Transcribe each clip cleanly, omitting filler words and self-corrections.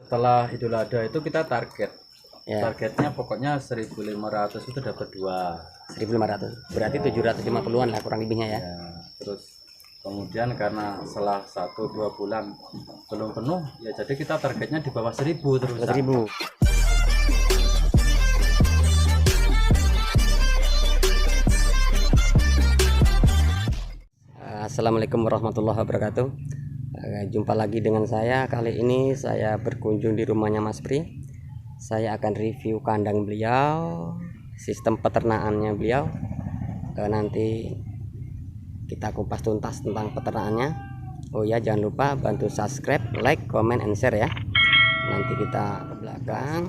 setelah Idul Adha itu kita target. Ya. Targetnya pokoknya 1.500 itu dapat 2. 1.500. Berarti 750-an lah kurang lebihnya ya. Ya, terus kemudian karena setelah 1-2 bulan belum penuh, ya jadi kita targetnya di bawah 1.000 terus. 1.000. Assalamualaikum warahmatullahi wabarakatuh. Jumpa lagi dengan saya. Kali ini saya berkunjung di rumahnya Mas Pri. Saya akan review kandang beliau, sistem peternakannya beliau. Nanti kita kupas tuntas tentang peternakannya. Oh ya, jangan lupa bantu subscribe, like, comment, and share ya. Nanti kita ke belakang.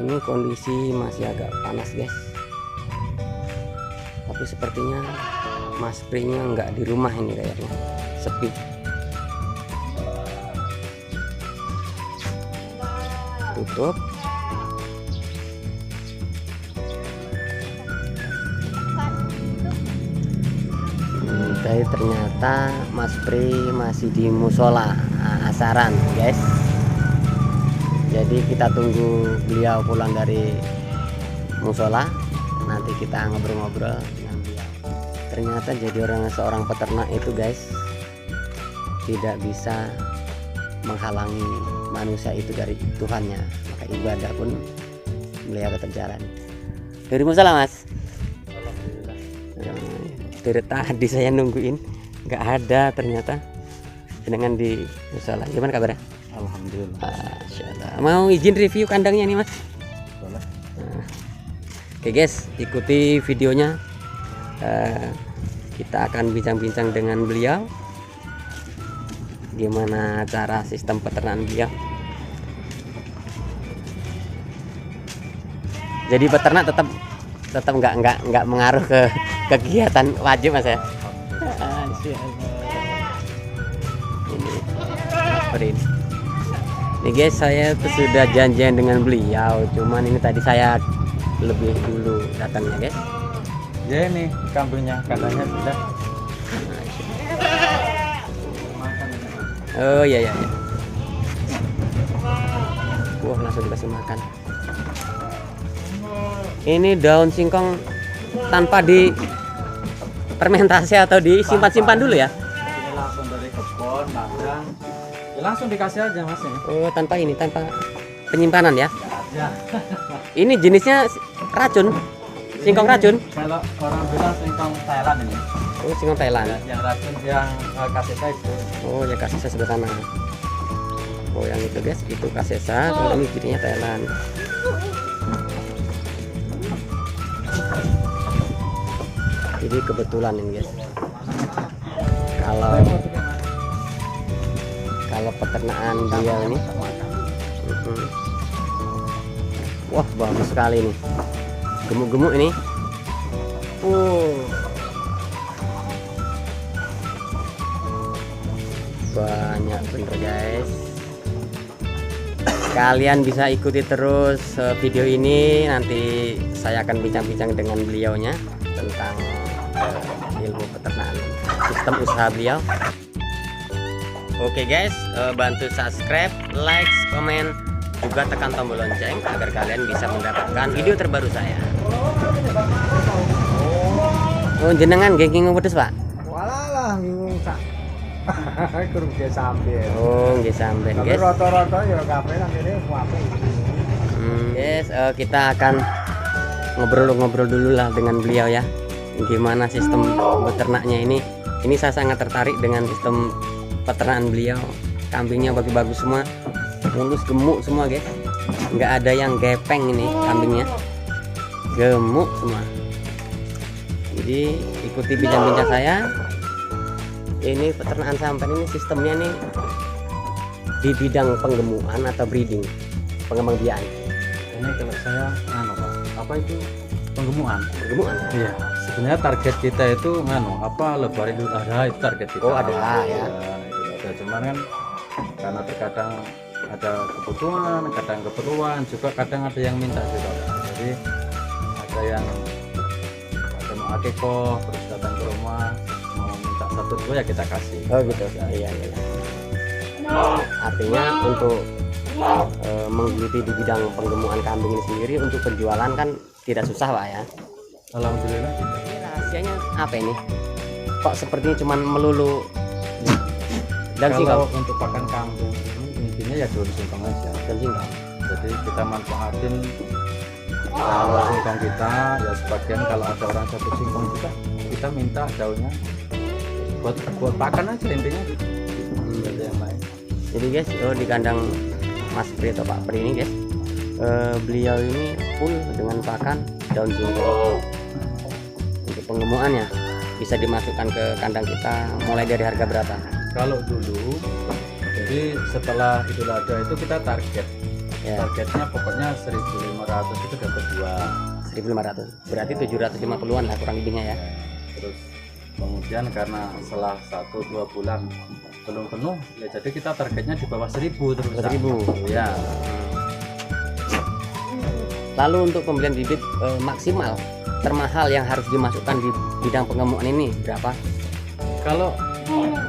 Ini kondisi masih agak panas guys, tapi sepertinya Mas Pri-nya nggak di rumah ini, kayaknya sepi. Tutup. Tapi ternyata Mas Pri masih di musola asaran guys. Jadi kita tunggu beliau pulang dari musola, nanti kita ngobrol-ngobrol dengan beliau. Ternyata jadi seorang peternak itu guys tidak bisa menghalangi manusia itu dari Tuhannya, maka ibadah pun beliau tetap jalan. Dari musola Mas. Alhamdulillah. Dari tadi saya nungguin nggak ada, ternyata dengan di musola. Gimana kabarnya? Alhamdulillah. Mau izin review kandangnya nih Mas? Boleh. Oke guys, ikuti videonya. Kita akan bincang-bincang dengan beliau, gimana cara sistem peternakan beliau. Jadi peternak tetap nggak mengaruh ke kegiatan wajib Mas ya. Ini guys, saya sudah janjian dengan beliau, cuman ini tadi saya lebih dulu datangnya guys. Ya ini kambingnya, kandangnya sudah. Oh iya. Wah, langsung dikasih makan. Ini daun singkong tanpa di fermentasi atau disimpan-simpan dulu ya? Ini langsung dari kebun, ladang. Ya langsung dikasih aja Mas ya. Oh, tanpa penyimpanan ya? Ya. Ini jenisnya racun, singkong racun. Kalau orang bilang singkong Thailand ini. Oh, singkong Thailand. Yang racun yang kaseta itu. Oh, yang kasesa sebelah sana. Oh, yang itu guys, itu kasesa, kalau ini jenisnya Thailand. Jadi kebetulan ini guys, kalau peternakan dia ini, wah bagus sekali nih, gemuk-gemuk ini. Banyak bener guys. Kalian bisa ikuti terus video ini, nanti saya akan bincang-bincang dengan beliaunya tentang ilmu peternakan, sistem usaha beliau. Oke guys, bantu subscribe, like, komen, juga tekan tombol lonceng agar kalian bisa mendapatkan video terbaru saya. Oh, jenengan gengking pedes Pak? Walah bingung Kak. Kurang ge sampe. Oh, nggih sampean Tapi guys. rata-rata ya kabeh nang kene apa. Guys, kita akan ngobrol-ngobrol dulu lah dengan beliau ya. Gimana sistem peternaknya ini. Ini saya sangat tertarik dengan sistem peternakan beliau. Kambingnya bagus-bagus semua, mulus gemuk semua guys. Nggak ada yang gepeng ini kambingnya, gemuk semua. Jadi ikuti bincang-bincang saya. Ini peternakan sampan ini sistemnya nih di bidang penggemukan atau breeding, pengembang biakan. Ini kalau saya Pak, apa itu penggemukan? Penggemukan. Iya. Sebenarnya target kita itu lebar Idul Adha itu target kita. Oh, ada ya. Idul Adha, cuman kan karena terkadang ada kebutuhan, kadang keperluan, juga kadang ada yang minta juga. Jadi ada yang mau akikoh terus datang ke rumah mau minta 1-2 ya kita kasih. Oh gitu. Iya. Artinya untuk menggeluti di bidang penggemukan kambing ini sendiri untuk penjualan kan tidak susah Pak ya. Alhamdulillah. Ini rahasianya apa ini? Kok sepertinya cuman melulu daun Kalau singkong? untuk pakan kambing ini intinya ya daun singkong aja. Daun singkong. Jadi kita manfaatin daun singkong kita, ya sebagian kalau ada orang satu singkong juga kita minta daunnya buat pakan aja intinya gitu. Jadi yang lain. Jadi guys, di kandang Mas Pri atau Pak Pri ini guys, beliau ini full dengan pakan daun singkong. Untuk penggemukannya bisa dimasukkan ke kandang kita mulai dari harga berapa? Kalau dulu, jadi setelah Idul Adha itu kita target. Ya, Targetnya pokoknya 1.500 itu dapat 2. 1.500. Berarti 750-an lah kurang lebihnya ya. Terus kemudian karena setelah 1-2 bulan belum penuh, ya jadi kita targetnya di bawah 1.000 terus. 1.000. Ya. Lalu untuk pembelian bibit maksimal termahal yang harus dimasukkan di bidang penggemukan ini berapa?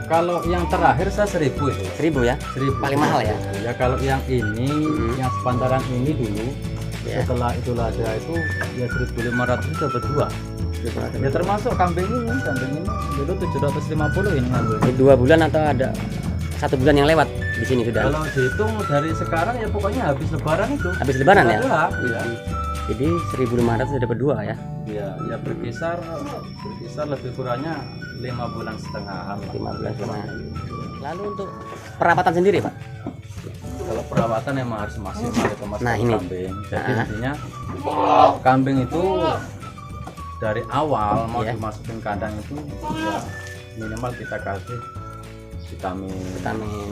Kalau yang terakhir saya 1.000 itu. 1.000 ya? 1.000. Paling mahal ya? Ya kalau yang ini, yang sepantaran ini dulu, Ya. setelah Idul Adha itu ya 1.500 itu dapat 2. Ya termasuk kambing ini dulu 750 ini ngambil. Ini 2 bulan atau ada 1 bulan yang lewat di sini sudah? Kalau dihitung dari sekarang ya pokoknya habis lebaran itu. Habis lebaran ya? Iya. Jadi 1.500 sudah dapat 2 ya? Ya berkisar lebih kurangnya 5 bulan setengahan lah. 5 bulan setengah. Lalu untuk perawatan sendiri Pak? Kalau perawatan emang harus maksimal itu Mas, Nah, kalau ini. kambing. Jadi intinya kambing itu dari awal mau Iya. dimasukin kandang itu ya minimal kita kasih vitamin.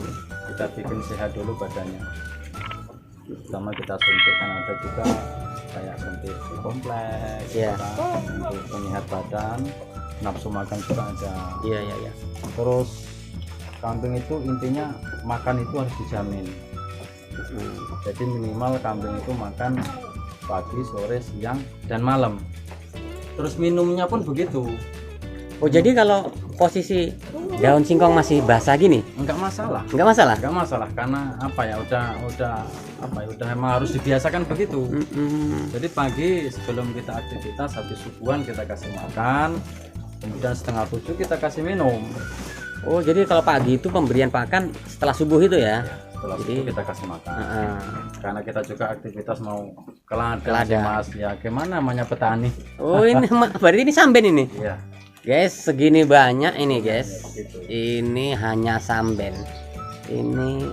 Kita bikin sehat dulu badannya. Pertama kita suntikkan, ada juga kayak suntik kompleks, Iya. untuk penyehat badan, nafsu makan juga ada. Iya. Terus kambing itu intinya makan itu harus dijamin. Jadi minimal kambing itu makan pagi, sore, siang, dan malam. Terus minumnya pun begitu. Oh jadi kalau posisi daun singkong masih basah gini Enggak masalah. nggak masalah? Enggak masalah karena apa ya udah emang harus dibiasakan begitu. Jadi pagi sebelum kita aktivitas habis subuhan kita kasih makan, kemudian 6:30 kita kasih minum. Oh jadi kalau pagi itu pemberian pakan setelah subuh itu ya? Setelah Jadi- itu kita kasih makan. Heeh. Karena kita juga aktivitas mau ke ladang, Ke ladang. Mas. Ya gimana namanya petani. Oh ini berarti ini samben ini? Iya. Guys segini banyak ini guys. Gitu. Ini hanya samben. Ini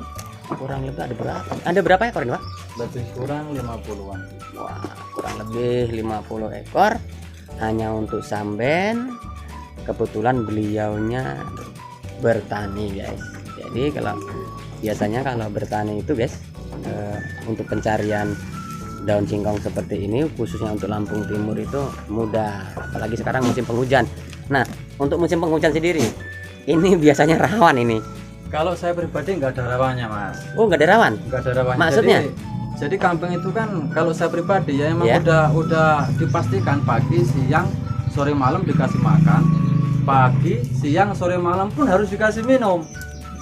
kurang lebih ada berapa? Ada berapa ekor ini Pak? Lebih kurang 50-an. Wah kurang lebih 50 ekor hanya untuk samben. Kebetulan beliaunya bertani guys. Jadi biasanya kalau bertani itu guys untuk pencarian daun singkong seperti ini khususnya untuk Lampung Timur itu mudah, apalagi sekarang musim penghujan. Nah untuk musim penghujan sendiri ini biasanya rawan ini. Kalau saya pribadi nggak ada rawannya, Mas. Oh nggak ada rawan? Nggak ada rawannya. Maksudnya? Jadi kambing itu kan kalau saya pribadi ya emang Ya. udah dipastikan pagi, siang, sore, malam dikasih makan. Pagi, siang, sore, malam pun harus dikasih minum.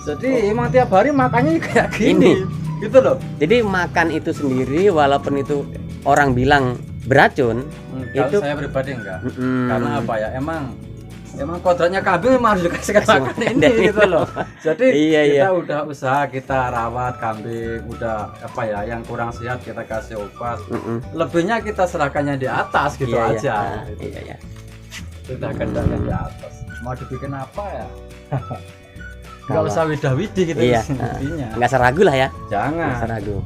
Jadi emang tiap hari makannya kayak gini. Gitu loh. Jadi makan itu sendiri walaupun itu orang bilang beracun Kalau itu saya pribadi enggak. Mm-mm. Karena apa ya? Emang kodratnya kambing memang harus dikasih Kasih makan makan ini dari gitu loh. Jadi Iya, kita iya. udah usaha, kita rawat kambing, udah apa ya, yang kurang sehat kita kasih obat. Mm-mm. Lebihnya kita serahkannya di atas gitu Iya, aja. iya. Gitu. Iya. Sudah kendalinya di atas. Mau dibikin apa ya? Enggak Kalau- usah widah-widih gitu Iya. intinya. Nggak seragu lah ya, nggak Jangan. seragu.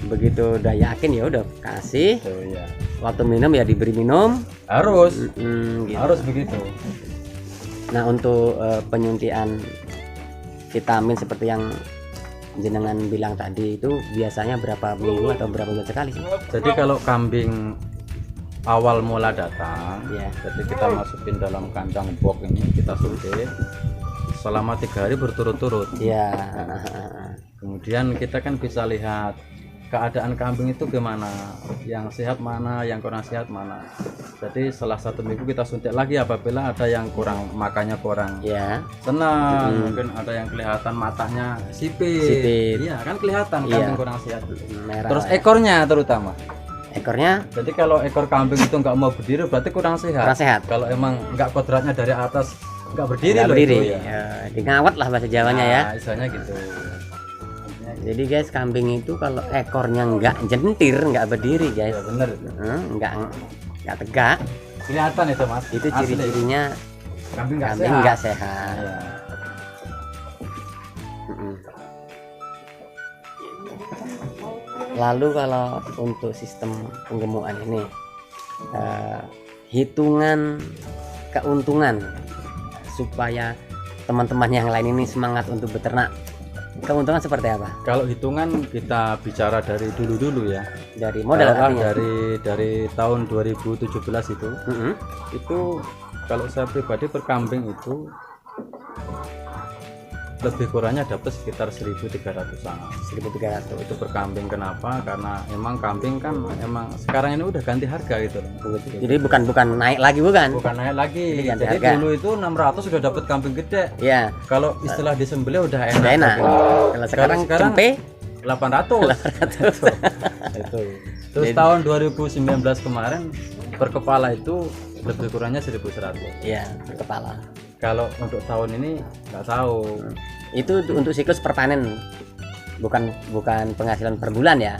Begitu udah yakin ya udah kasih. Tuh, ya. Waktu minum ya diberi minum. Harus Gitu. harus begitu. Nah untuk penyuntian vitamin seperti yang jenengan bilang tadi itu biasanya berapa minggu atau berapa bulan sekali sih? Jadi kalau kambing awal mula datang, Ya. jadi kita masukin dalam kandang box ini, kita suntik selama 3 hari berturut-turut. Iya. Kemudian kita kan bisa lihat keadaan kambing itu gimana, yang sehat mana, yang kurang sehat mana. Jadi setelah 1 minggu kita suntik lagi apabila ada yang kurang makannya kurang Ya. senang, mungkin ada yang kelihatan matanya sipit. Sipit. Iya kan kelihatan Iya. kambing kurang sehat. Merah. Terus lah ya. ekornya terutama. Ekornya Jadi kalau ekor kambing itu nggak mau berdiri berarti kurang sehat. kurang sehat. Kalau emang nggak kodratnya dari atas nggak berdiri Nggak loh berdiri. itu ya. Ya, di ngawet lah bahasa Jawanya ya. Nah, istilahnya gitu. Jadi guys, kambing itu kalau ekornya nggak jentir, nggak berdiri guys, Ya bener itu. nggak tegak, Kelihatan itu mas. itu Asli. ciri-cirinya Kambing nggak kambing sehat. nggak sehat. Iya. Mm-mm. Lalu kalau untuk sistem penggemukan ini, hitungan keuntungan supaya teman-teman yang lain ini semangat untuk beternak, keuntungan seperti apa? Kalau hitungan kita bicara dari dulu ya. Dari modal Taruhlah artinya? dari tahun 2017 Mm-mm. itu kalau saya pribadi per kambing itu lebih kurangnya dapat sekitar 1.300-an. 1.300. Itu per kambing. Kenapa? Karena emang kambing kan emang sekarang ini udah ganti harga gitu loh. Jadi bukan naik lagi, bukan? Bukan naik lagi. Jadi ganti Jadi harga. dulu itu 600 sudah dapat kambing gede. Ya, Kalau istilah disembelih udah enak. udah enak. Tapi Kalau sekarang cempe 800. Itu. Terus Jadi- tahun 2019 kemarin per kepala itu lebih kurangnya 1.100. ya per kepala. Kalau untuk tahun ini nggak tahu. Itu untuk siklus per panen, bukan penghasilan per bulan ya.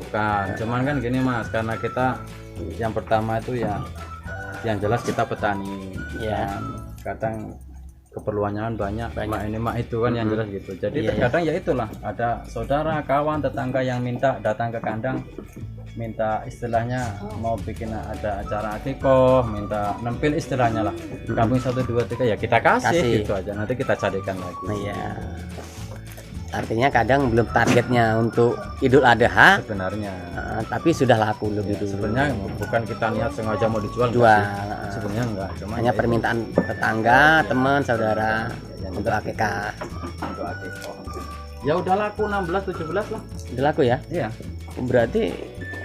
Bukan. Cuman kan gini mas, karena kita yang pertama itu ya, yang jelas kita petani. Ya. Kan kadang keperluannya kan banyak. Mak ini mak itu kan yang jelas gitu. Jadi Iya, terkadang ya itulah ada saudara, kawan, tetangga yang minta datang ke kandang, minta istilahnya mau bikin ada acara akikoh, minta nempel istilahnya lah kambing 1 2 3 ya kita kasih, Kasih. gitu aja, nanti kita carikan lagi. Nah, ya. Artinya kadang belum targetnya untuk Idul Adha, Sebenarnya tapi sudah laku lebih dulu. sebenarnya bukan kita niat sengaja mau dijual enggak Jual. sih. Sebenarnya enggak, cuma Hanya ya permintaan tetangga, teman, saudara Yang untuk akikah. itu, untuk akikoh. Ya udah laku 16 17 lah. Udah laku ya? Iya. Berarti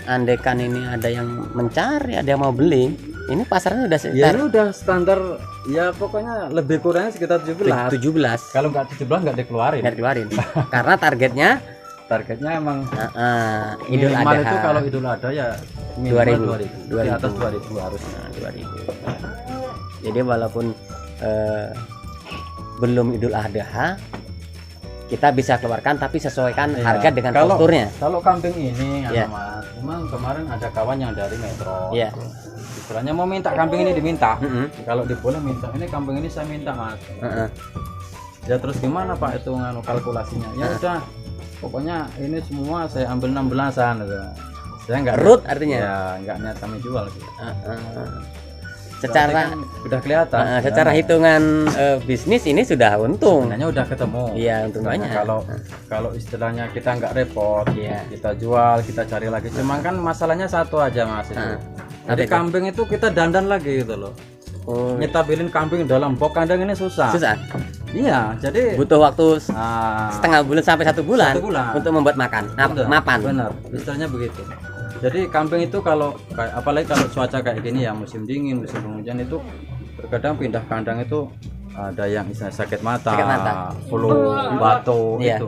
andekan ini ada yang mencari, ada yang mau beli, ini pasarnya udah Ya sekitar ini udah standar ya pokoknya lebih kurangnya sekitar 17. 17. Kalau nggak 17 nggak dikeluarin. Nggak dikeluarin. Karena targetnya Targetnya emang Idul minimal Adha itu kalau Idul Adha ya minimal 2000. 2000. Di atas 2000 harusnya. 2000. Jadi walaupun belum Idul Adha, kita bisa keluarkan tapi sesuaikan Iya. harga dengan Kalau- posturnya. Kalau kambing ini Iya. mas, memang kemarin ada kawan yang dari Metro. Iya. Istilahnya mau minta kambing ini diminta. Mm-mm. Kalau diboleh minta ini kambing ini saya minta mas. Heeh. Ya terus gimana pak itu nganu kalkulasinya? Ya udah, pokoknya ini semua saya ambil 16-an gitu. Saya nggak Root artinya? Ya nggak niat kami jual gitu. Secara Berarti kan udah kelihatan. secara Nah, hitungan bisnis ini sudah untung. sebenarnya udah ketemu. Iya, untung Sebenarnya banyak. kalau istilahnya kita nggak repot, Iya. kita jual, kita cari lagi. Cuman kan masalahnya satu aja mas itu. Apa Jadi itu? kambing itu kita dandan lagi gitu loh. Oh, Nyetabilin kambing dalam box kandang ini susah. susah. Iya, jadi Butuh waktu ah, setengah bulan sampai 1 bulan, 1 bulan. untuk membuat makan, bener, mapan. Benar, istilahnya begitu. Jadi kambing itu kalau kayak apalagi kalau cuaca kayak gini ya musim dingin, musim hujan itu terkadang pindah kandang itu ada yang misalnya sakit mata, Sakit mata. flu, batuk Iya.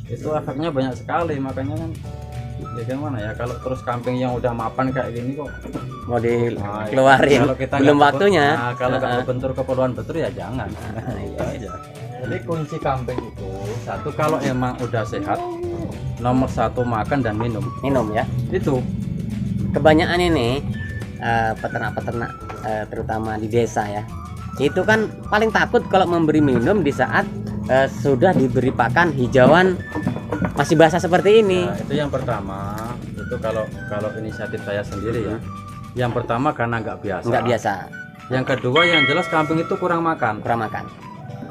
itu efeknya banyak sekali. Makanya kan ya gimana ya kalau terus kambing yang udah mapan kayak gini kok Mau nah, dikeluarin, kalau kita belum nggak waktunya. nah, kalau nggak Heeh. berbentur keperluan betul ya jangan. Iya. Itu aja. Jadi kunci kambing itu satu, kalau emang udah sehat, nomor 1 makan dan minum. Minum ya. Itu Kebanyakan ini peternak-peternak terutama di desa ya, itu kan paling takut kalau memberi minum di saat sudah diberi pakan hijauan masih basah seperti ini. Nah, itu yang pertama. Itu kalau inisiatif saya sendiri ya. Yang pertama karena nggak biasa. Nggak biasa, Yang kedua yang jelas kambing itu kurang makan. kurang makan.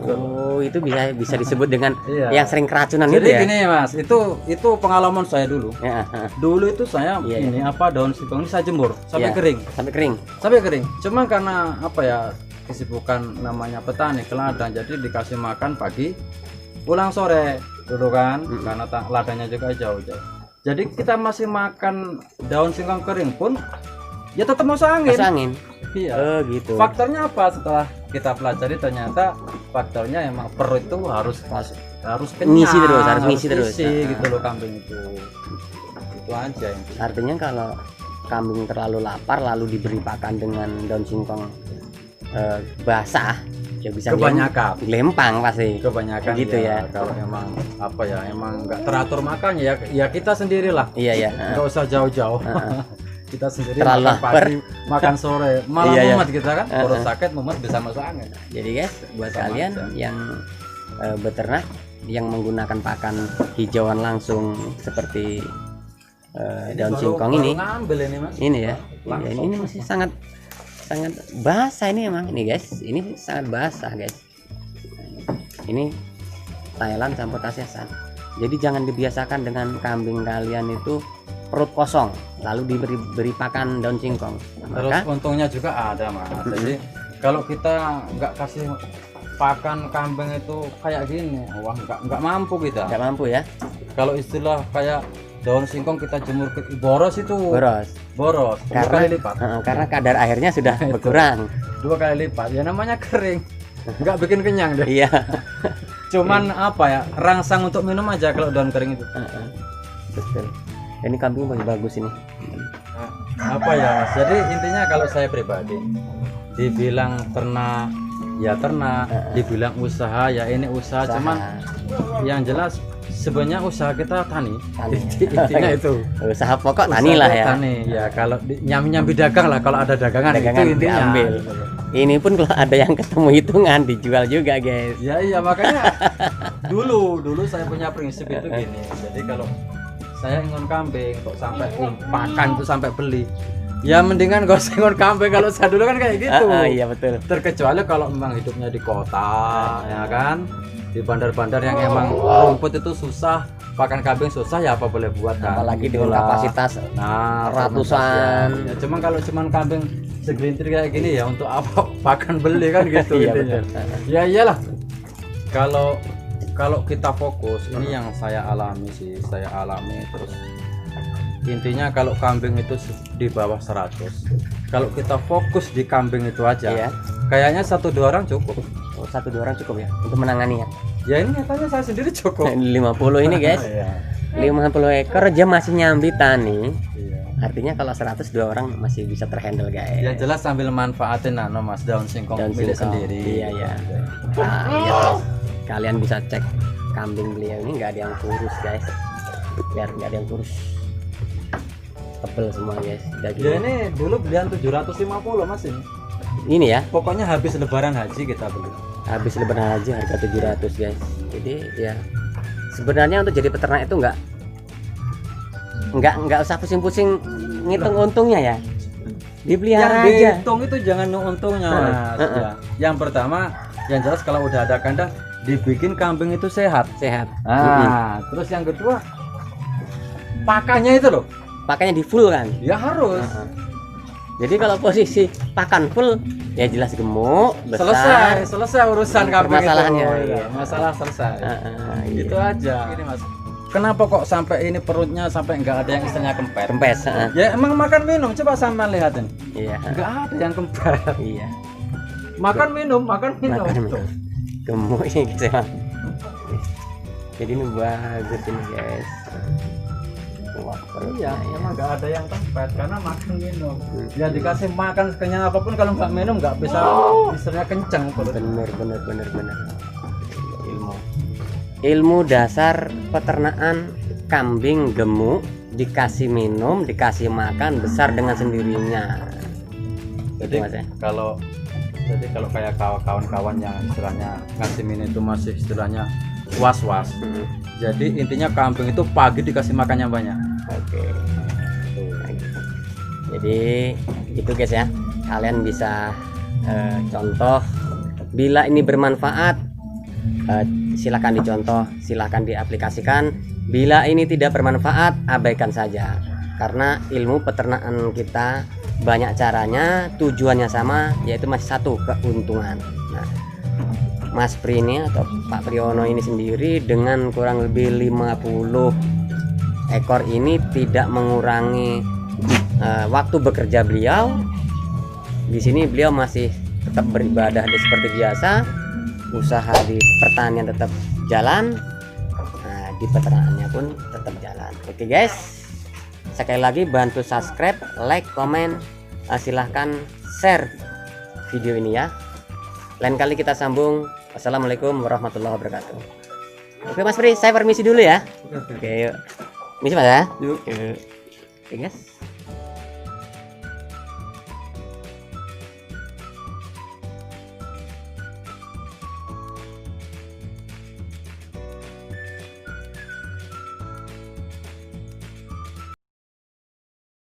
Oh, itu bisa disebut dengan Iya. yang sering keracunan Jadi gitu ya. gini mas, itu pengalaman saya dulu. Ya, Dulu itu saya Iya, ini apa daun singkong ini saya jemur sampai Iya. kering, sampai kering. sampai kering. Cuma karena apa ya kesibukan namanya petani ke ladang, jadi dikasih makan pagi, pulang sore dulu kan, karena ladangnya juga jauh-jauh. Jadi kita masih makan daun singkong kering pun ya tetap masuk angin. Masuk angin. Iya. Oh gitu. Faktornya apa? Setelah kita pelajari ternyata faktornya emang perut itu harus kenyang, Ngisi terus, harus ngisi terus. gitu loh kambing itu. Itu aja yang Artinya kalau kambing terlalu lapar lalu diberi pakan dengan daun singkong basah, ya bisa kebanyakan. lempang pasti. Kebanyakan Gitu ya. Kalau emang apa ya, emang nggak teratur makannya ya kita sendirilah. Iya ya. Nggak usah jauh-jauh. Kita sendiri Terlalu makan lapar. pagi, makan sore, malah Iya, iya. mumet kita kan, perut sakit mumet bisa masuk angin. Jadi guys, buat Sama kalian aja. yang beternak yang menggunakan pakan hijauan langsung seperti daun singkong ini, Ngambil ini mas. ini ya, iya, ini masih sangat basah ini emang ini guys, ini sangat basah guys. Ini Thailand campur ASEAN. Jadi jangan dibiasakan dengan kambing kalian itu perut kosong lalu diberi pakan daun singkong. Terus Maka untungnya juga ada mas. Jadi kalau kita nggak kasih pakan kambing itu kayak gini, wah nggak mampu kita. nggak mampu ya, Kalau istilah kayak daun singkong kita jemur ke boros itu boros. dua kali lipat. Karena kadar airnya sudah berkurang. 2 kali lipat ya, namanya kering, nggak bikin kenyang deh. Iya. Cuman apa ya, rangsang untuk minum aja kalau daun kering itu. Betul. Ini kambing masih bagus ini. Apa ya mas, jadi intinya kalau saya pribadi dibilang ternak ya ternak, dibilang usaha ya ini usaha. Cuman yang jelas sebenarnya usaha kita tani. Intinya itu Usaha pokok usaha tani lah kita ya. tani ya, kalau nyambi dagang lah, kalau ada dagangan, Dagangan itu intinya. diambil. Ini pun kalau ada yang ketemu hitungan dijual juga guys. Ya iya, makanya dulu saya punya prinsip itu gini. Jadi kalau saya ingon kambing kok sampai pakan itu sampai beli, ya mendingan gak usah ingon kambing. Kalau saya dulu kan kayak gitu. Iya betul. Terkecuali kalau memang hidupnya di kota, ya kan, di bandar-bandar yang emang rumput itu susah, pakan kambing susah, ya apa boleh buat kan. Apalagi dengan Gitulah. kapasitas ratusan. Ya, cuman kalau cuman kambing segelintir kayak gini ya untuk apa pakan beli kan gitu. Iya, intinya. betul. Ya iyalah. Kalau kita fokus, ini yang saya alami sih, terus intinya kalau kambing itu di bawah 100, kalau kita fokus di kambing itu aja, Iya. kayaknya 1-2 orang cukup. Oh, 1-2 orang cukup ya untuk menangani ya. Ya ini nyatanya saya sendiri cukup. 50 ini guys. Iya. 50 ekor aja masih nyambi tani. Iya. Artinya kalau 102 orang masih bisa terhandle guys. Yang jelas sambil manfaatin mas daun singkong Daun milik singkong. sendiri. Iya ya. Nah, iya, guys. Kalian bisa cek kambing beliau ini nggak ada yang kurus guys. Biar nggak ada yang kurus. Tebel semua guys. Ya Dagingnya. ini dulu belian 750 mas ini. Ini ya. Pokoknya habis lebaran haji kita beli. Habis lebaran aja harga 700 guys. Jadi ya sebenarnya untuk jadi peternak itu nggak usah pusing-pusing ngitung untungnya ya. Dipelihara Yang aja. dihitung itu jangan untungnya mas. Ya. Yang pertama, yang jelas kalau udah ada kandang, dibikin kambing itu sehat. Sehat. Terus yang kedua, pakannya itu loh, Pakannya di full kan. ya harus. Jadi kalau posisi pakan full ya jelas gemuk, besar. Selesai urusan kambing Permasalahannya, itu. iya. Masalah selesai. Gitu. Itu aja. Ini mas, kenapa kok sampai ini perutnya sampai nggak ada yang istilahnya kempet? Kempes. Ya emang makan minum, coba sampean lihatin, Iya. nggak ada yang kempet. Iya. Makan minum. Makan minum. Gemuk ini guys emang. Jadi ini bagus ini guys. Wah, Iya, perutnya, emang nggak ada yang kempet karena makan minum. Ya dikasih makan kenyang apapun, kalau nggak minum nggak bisa istilahnya kencang perut. bener. Ilmu dasar peternakan kambing gemuk, dikasih minum, dikasih makan, besar dengan sendirinya. Jadi Gitu, Mas, ya? kalau kayak kawan-kawan yang istilahnya ngasih minum itu masih istilahnya was-was. Jadi intinya kambing itu pagi dikasih makannya banyak. Oke. Jadi itu guys ya, kalian bisa contoh. Bila ini bermanfaat, silahkan dicontoh, silahkan diaplikasikan. Bila ini tidak bermanfaat, abaikan saja. Karena ilmu peternakan kita banyak caranya, tujuannya sama, yaitu masih satu, keuntungan. Nah, Mas Pri ini atau Pak Priyono ini sendiri dengan kurang lebih 50 ekor ini tidak mengurangi waktu bekerja beliau. Di sini beliau masih tetap beribadah seperti biasa, usaha di pertanian tetap jalan, nah, di peternaknya pun tetap jalan. Oke guys, sekali lagi bantu subscribe, like, komen, silahkan share video ini ya. Lain kali kita sambung. Wassalamualaikum warahmatullahi wabarakatuh. Oke Mas Pri, saya permisi dulu ya. Oke, yuk. Misi Mas ya. Yuk. Oke guys.